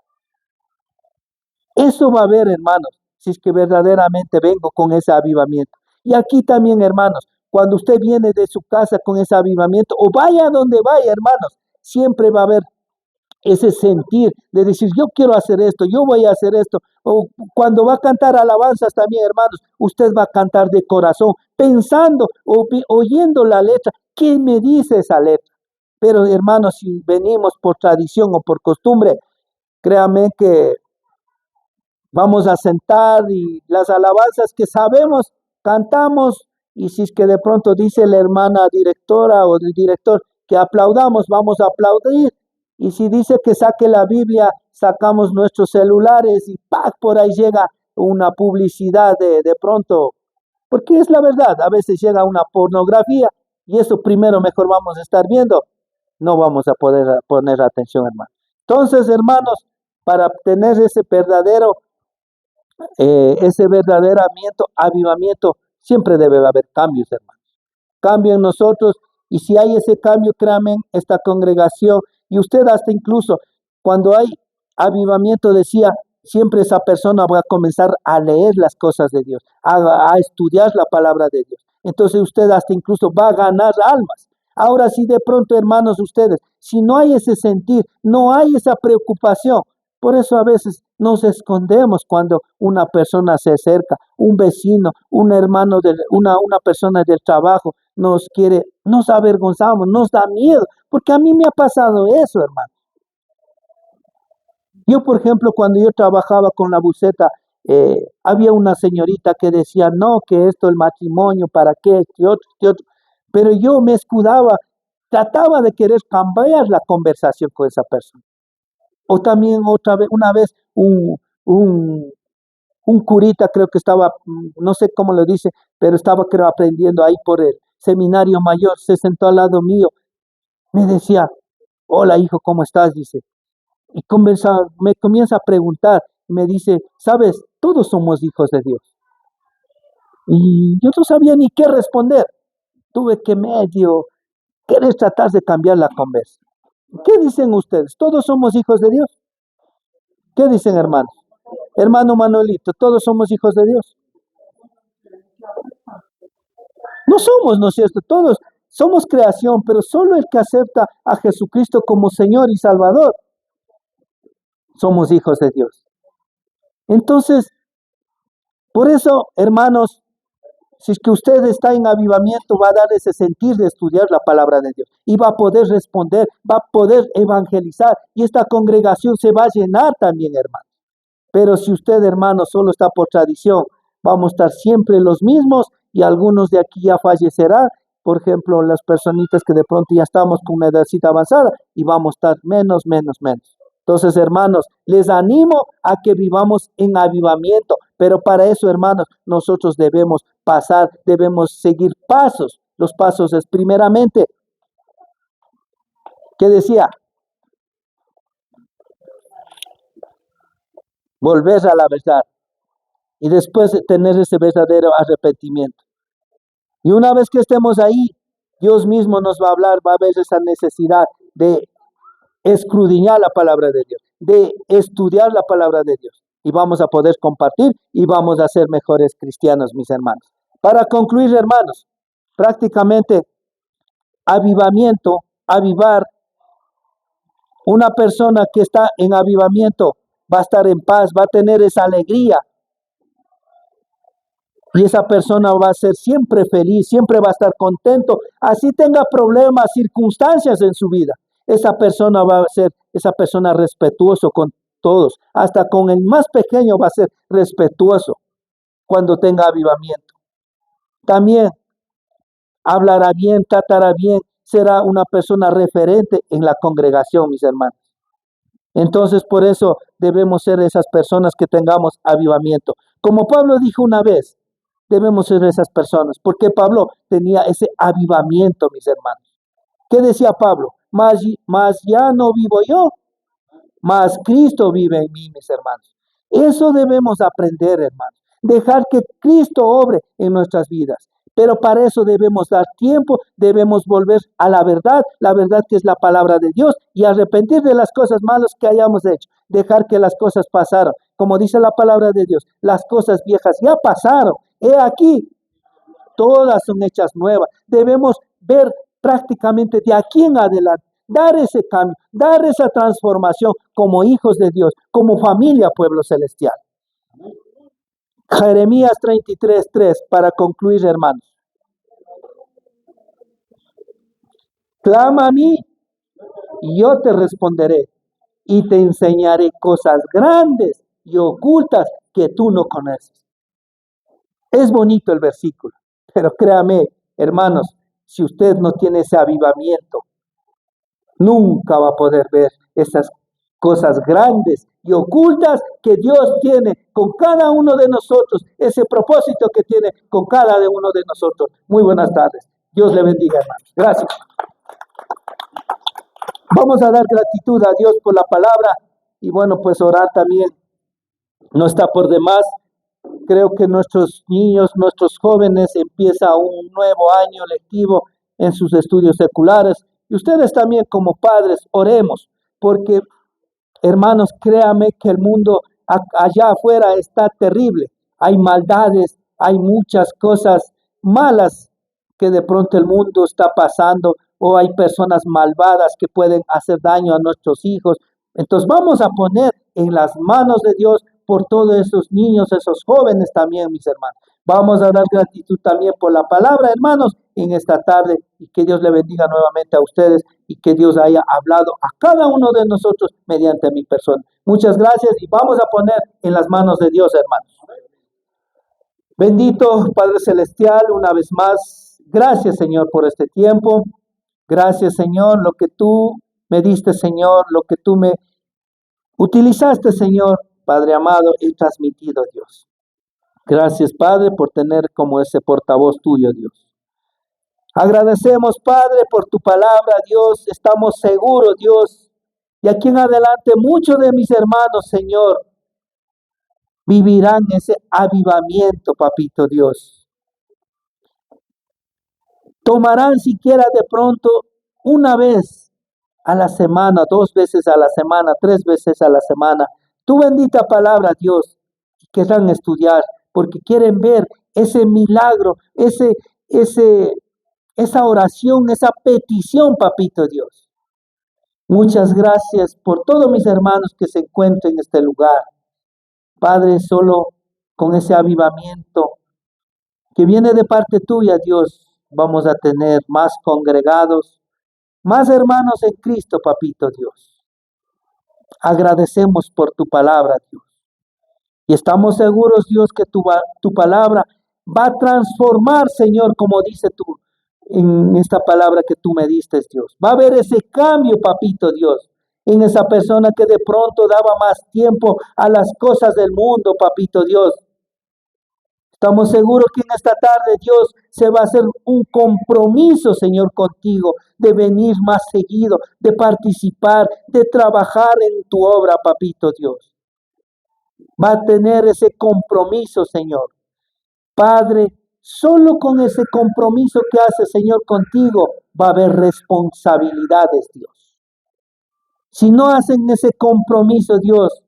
Eso va a haber, hermanos, si es que verdaderamente vengo con ese avivamiento. Y aquí también, hermanos, cuando usted viene de su casa con ese avivamiento, o vaya donde vaya, hermanos, siempre va a haber ese sentir de decir, yo quiero hacer esto, yo voy a hacer esto. O cuando va a cantar alabanzas también, hermanos, usted va a cantar de corazón, pensando o oyendo la letra. ¿Qué me dice esa letra? Pero, hermanos, si venimos por tradición o por costumbre, créame que vamos a sentar y las alabanzas que sabemos, cantamos, y si es que de pronto dice la hermana directora o el director que aplaudamos, vamos a aplaudir. Y si dice que saque la Biblia, sacamos nuestros celulares y ¡pac! Por ahí llega una publicidad de pronto, porque es la verdad, a veces llega una pornografía y eso primero mejor vamos a estar viendo, no vamos a poder poner atención, hermano. Entonces, hermanos, para obtener ese verdadero avivamiento, siempre debe haber cambios, hermanos. Cambio en nosotros, y si hay ese cambio, créanme, esta congregación, y usted hasta incluso, cuando hay avivamiento, decía, siempre esa persona va a comenzar a leer las cosas de Dios, a estudiar la palabra de Dios. Entonces usted hasta incluso va a ganar almas. Ahora, si de pronto, hermanos, ustedes, si no hay ese sentir, no hay esa preocupación, Por eso a veces nos escondemos cuando una persona se acerca, un vecino, un hermano, una persona del trabajo nos quiere, nos avergonzamos, nos da miedo, porque a mí me ha pasado eso, hermano. Yo, por ejemplo, cuando yo trabajaba con la buceta, había una señorita que decía, no, que esto, el matrimonio, ¿para qué? Que otro, que otro. Pero yo me escudaba, trataba de querer cambiar la conversación con esa persona. O también otra vez, una vez, un curita, creo que estaba, no sé cómo lo dice, pero estaba, creo, aprendiendo ahí por el seminario mayor, se sentó al lado mío, me decía, hola hijo, ¿cómo estás? Dice. Y me comienza a preguntar, me dice, sabes, todos somos hijos de Dios. Y yo no sabía ni qué responder. Tuve que medio querer tratar de cambiar la conversa. ¿Qué dicen ustedes? ¿Todos somos hijos de Dios? ¿Qué dicen, hermanos? Hermano Manuelito, ¿todos somos hijos de Dios? No somos, ¿no es cierto? Todos somos creación, pero solo el que acepta a Jesucristo como Señor y Salvador somos hijos de Dios. Entonces, por eso, hermanos, si es que usted está en avivamiento, va a dar ese sentir de estudiar la palabra de Dios y va a poder responder, va a poder evangelizar y esta congregación se va a llenar también, hermano. Pero si usted, hermano, solo está por tradición, vamos a estar siempre los mismos y algunos de aquí ya fallecerán. Por ejemplo, las personitas que de pronto ya estamos con una edadcita avanzada y vamos a estar menos. Entonces, hermanos, les animo a que vivamos en avivamiento, pero para eso, hermanos, nosotros debemos debemos seguir pasos. Los pasos es primeramente, ¿qué decía? Volver a la verdad y después tener ese verdadero arrepentimiento. Y una vez que estemos ahí, Dios mismo nos va a hablar, va a haber esa necesidad de escudriñar la palabra de Dios, de estudiar la palabra de Dios. Y vamos a poder compartir y vamos a ser mejores cristianos, mis hermanos. Para concluir, hermanos, prácticamente avivamiento, avivar, una persona que está en avivamiento va a estar en paz, va a tener esa alegría. Y esa persona va a ser siempre feliz, siempre va a estar contento, así tenga problemas, circunstancias en su vida. Esa persona va a ser esa persona respetuoso con todos, hasta con el más pequeño va a ser respetuoso cuando tenga avivamiento. También hablará bien, tratará bien, será una persona referente en la congregación, mis hermanos. Entonces, por eso debemos ser esas personas que tengamos avivamiento. Como Pablo dijo una vez, debemos ser esas personas, porque Pablo tenía ese avivamiento, mis hermanos. ¿Qué decía Pablo? Mas ya no vivo yo, mas Cristo vive en mí, mis hermanos. Eso debemos aprender, hermanos. Dejar que Cristo obre en nuestras vidas. Pero para eso debemos dar tiempo, debemos volver a la verdad que es la palabra de Dios, y arrepentir de las cosas malas que hayamos hecho. Dejar que las cosas pasaron. Como dice la palabra de Dios, las cosas viejas ya pasaron. He aquí, todas son hechas nuevas. Debemos ver prácticamente de aquí en adelante, dar ese cambio, dar esa transformación como hijos de Dios, como familia, pueblo celestial. Jeremías 33:3, para concluir, hermanos. Clama a mí y yo te responderé y te enseñaré cosas grandes y ocultas que tú no conoces. Es bonito el versículo, pero créame, hermanos, si usted no tiene ese avivamiento, nunca va a poder ver esas cosas grandes y ocultas que Dios tiene con cada uno de nosotros, ese propósito que tiene con cada uno de nosotros. Muy buenas tardes. Dios le bendiga, hermanos. Gracias. Vamos a dar gratitud a Dios por la palabra y bueno, pues orar también no está por demás. Creo que nuestros niños, nuestros jóvenes empieza un nuevo año lectivo en sus estudios seculares. Y ustedes también como padres, oremos, porque hermanos, créame que el mundo allá afuera está terrible. Hay maldades, hay muchas cosas malas que de pronto el mundo está pasando, o hay personas malvadas que pueden hacer daño a nuestros hijos, Entonces vamos a poner en las manos de Dios por todos esos niños, esos jóvenes también, mis hermanos. Vamos a dar gratitud también por la palabra, hermanos, en esta tarde, y que Dios le bendiga nuevamente a ustedes y que Dios haya hablado a cada uno de nosotros mediante mi persona. Muchas gracias y vamos a poner en las manos de Dios, hermanos. Bendito Padre Celestial, una vez más, gracias Señor por este tiempo. Gracias Señor, lo que tú me diste Señor, lo que tú me utilizaste Señor, Padre amado, y transmitido Dios. Gracias Padre por tener como ese portavoz tuyo Dios. Agradecemos Padre por tu palabra Dios, estamos seguros Dios, y aquí en adelante muchos de mis hermanos Señor, vivirán ese avivamiento, papito Dios. Tomarán siquiera de pronto una vez a la semana, 2 veces a la semana, 3 veces a la semana, tu bendita palabra, Dios, y querrán estudiar, porque quieren ver ese milagro, esa oración, esa petición, papito Dios. Muchas gracias por todos mis hermanos que se encuentran en este lugar. Padre, solo con ese avivamiento que viene de parte tuya, Dios, vamos a tener más congregados, más hermanos en Cristo, papito Dios. Agradecemos por tu palabra, Dios. Y estamos seguros, Dios, que tu palabra va a transformar, Señor, como dice tú en esta palabra que tú me diste, Dios. Va a haber ese cambio, papito Dios, en esa persona que de pronto daba más tiempo a las cosas del mundo, papito Dios. Estamos seguros que en esta tarde Dios se va a hacer un compromiso, Señor, contigo, de venir más seguido, de participar, de trabajar en tu obra, papito Dios. Va a tener ese compromiso, Señor. Padre, solo con ese compromiso que hace, Señor, contigo, va a haber responsabilidades, Dios. Si no hacen ese compromiso, Dios,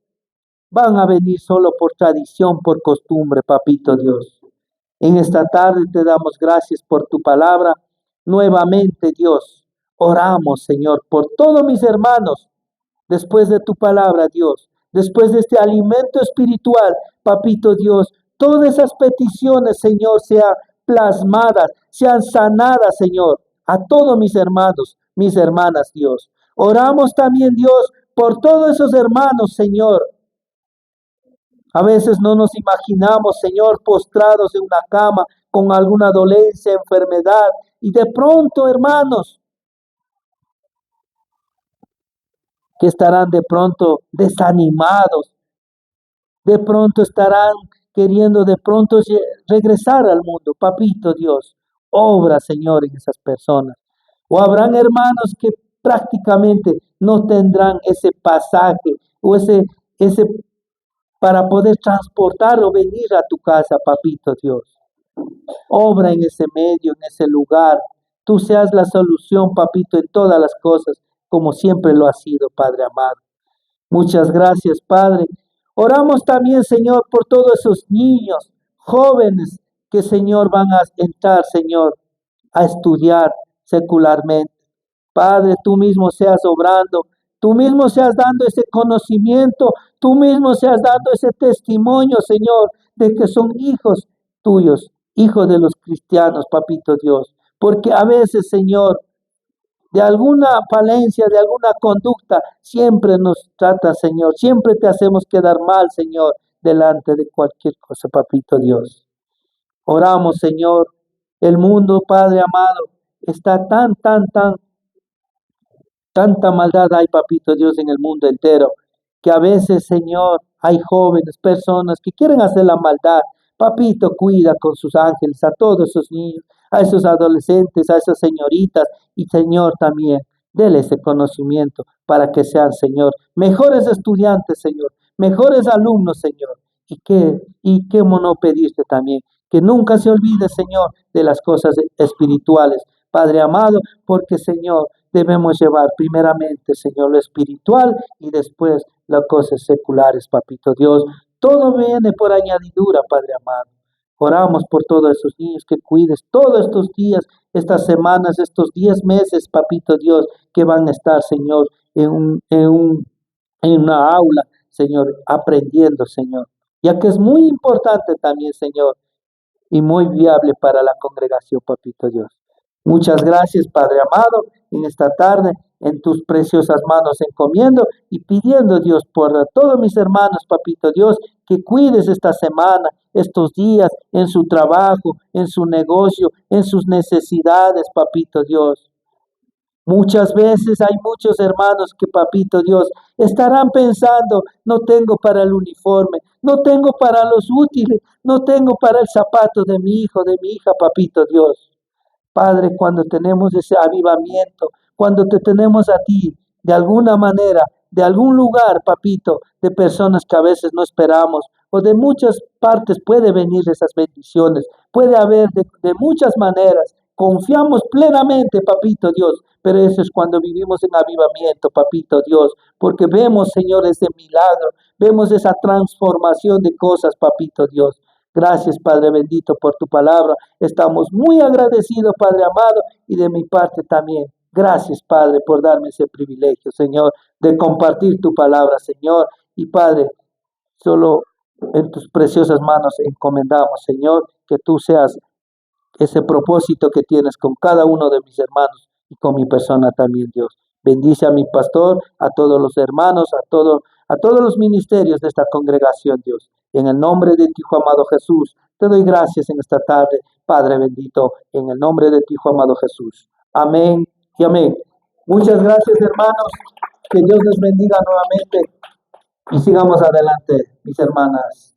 van a venir solo por tradición, por costumbre, papito Dios. En esta tarde te damos gracias por tu palabra. Nuevamente, Dios, oramos, Señor, por todos mis hermanos, después de tu palabra, Dios, después de este alimento espiritual, papito Dios, todas esas peticiones, Señor, sean plasmadas, sean sanadas, Señor, a todos mis hermanos, mis hermanas, Dios. Oramos también, Dios, por todos esos hermanos, Señor. A veces no nos imaginamos, Señor, postrados en una cama con alguna dolencia, enfermedad, y de pronto, hermanos, que estarán de pronto desanimados, de pronto estarán queriendo de pronto regresar al mundo. Papito Dios, obra, Señor, en esas personas. O habrán hermanos que prácticamente no tendrán ese pasaje o ese para poder transportar o venir a tu casa, papito Dios. Obra en ese medio, en ese lugar. Tú seas la solución, papito, en todas las cosas, como siempre lo has sido, Padre amado. Muchas gracias, Padre. Oramos también, Señor, por todos esos niños, jóvenes, que, Señor, van a entrar, Señor, a estudiar secularmente. Padre, tú mismo seas obrando, tú mismo seas dando ese conocimiento, tú mismo seas dando ese testimonio, Señor, de que son hijos tuyos, hijos de los cristianos, papito Dios. Porque a veces, Señor, de alguna falencia, de alguna conducta, siempre nos trata, Señor, siempre te hacemos quedar mal, Señor, delante de cualquier cosa, papito Dios. Oramos, Señor, el mundo, Padre amado, está tanta maldad hay, papito Dios, en el mundo entero, que a veces, Señor, hay jóvenes, personas que quieren hacer la maldad. Papito, cuida con sus ángeles a todos esos niños, a esos adolescentes, a esas señoritas, y Señor también, dele ese conocimiento para que sean, Señor, mejores estudiantes, Señor, mejores alumnos, Señor. Y qué no pedirte también, que nunca se olvide, Señor, de las cosas espirituales, Padre amado, porque, Señor, debemos llevar primeramente, Señor, lo espiritual y después las cosas seculares, papito Dios. Todo viene por añadidura, Padre amado. Oramos por todos esos niños que cuides todos estos días, estas semanas, estos 10 meses, papito Dios, que van a estar, Señor, en un en una aula, Señor, aprendiendo, Señor, ya que es muy importante también, Señor, y muy viable para la congregación, papito Dios. Muchas gracias, Padre amado, en esta tarde, en tus preciosas manos encomiendo y pidiendo, Dios, por todos mis hermanos, papito Dios, que cuides esta semana, estos días, en su trabajo, en su negocio, en sus necesidades, papito Dios. Muchas veces hay muchos hermanos que, papito Dios, estarán pensando, no tengo para el uniforme, no tengo para los útiles, no tengo para el zapato de mi hijo, de mi hija, papito Dios. Padre, cuando tenemos ese avivamiento, cuando te tenemos a ti, de alguna manera, de algún lugar, papito, de personas que a veces no esperamos, o de muchas partes puede venir esas bendiciones, puede haber de muchas maneras. Confiamos plenamente, papito Dios, pero eso es cuando vivimos en avivamiento, papito Dios, porque vemos, Señor, ese milagro, vemos esa transformación de cosas, papito Dios. Gracias, Padre bendito, por tu palabra. Estamos muy agradecidos, Padre amado, y de mi parte también. Gracias, Padre, por darme ese privilegio, Señor, de compartir tu palabra, Señor. Y Padre, solo en tus preciosas manos encomendamos, Señor, que tú seas ese propósito que tienes con cada uno de mis hermanos y con mi persona también, Dios. Bendice a mi pastor, a todos los hermanos, a todos los ministerios de esta congregación, Dios. En el nombre de tu Hijo amado Jesús, te doy gracias en esta tarde, Padre bendito, en el nombre de tu Hijo amado Jesús. Amén y amén. Muchas gracias, hermanos. Que Dios les bendiga nuevamente y sigamos adelante, mis hermanas.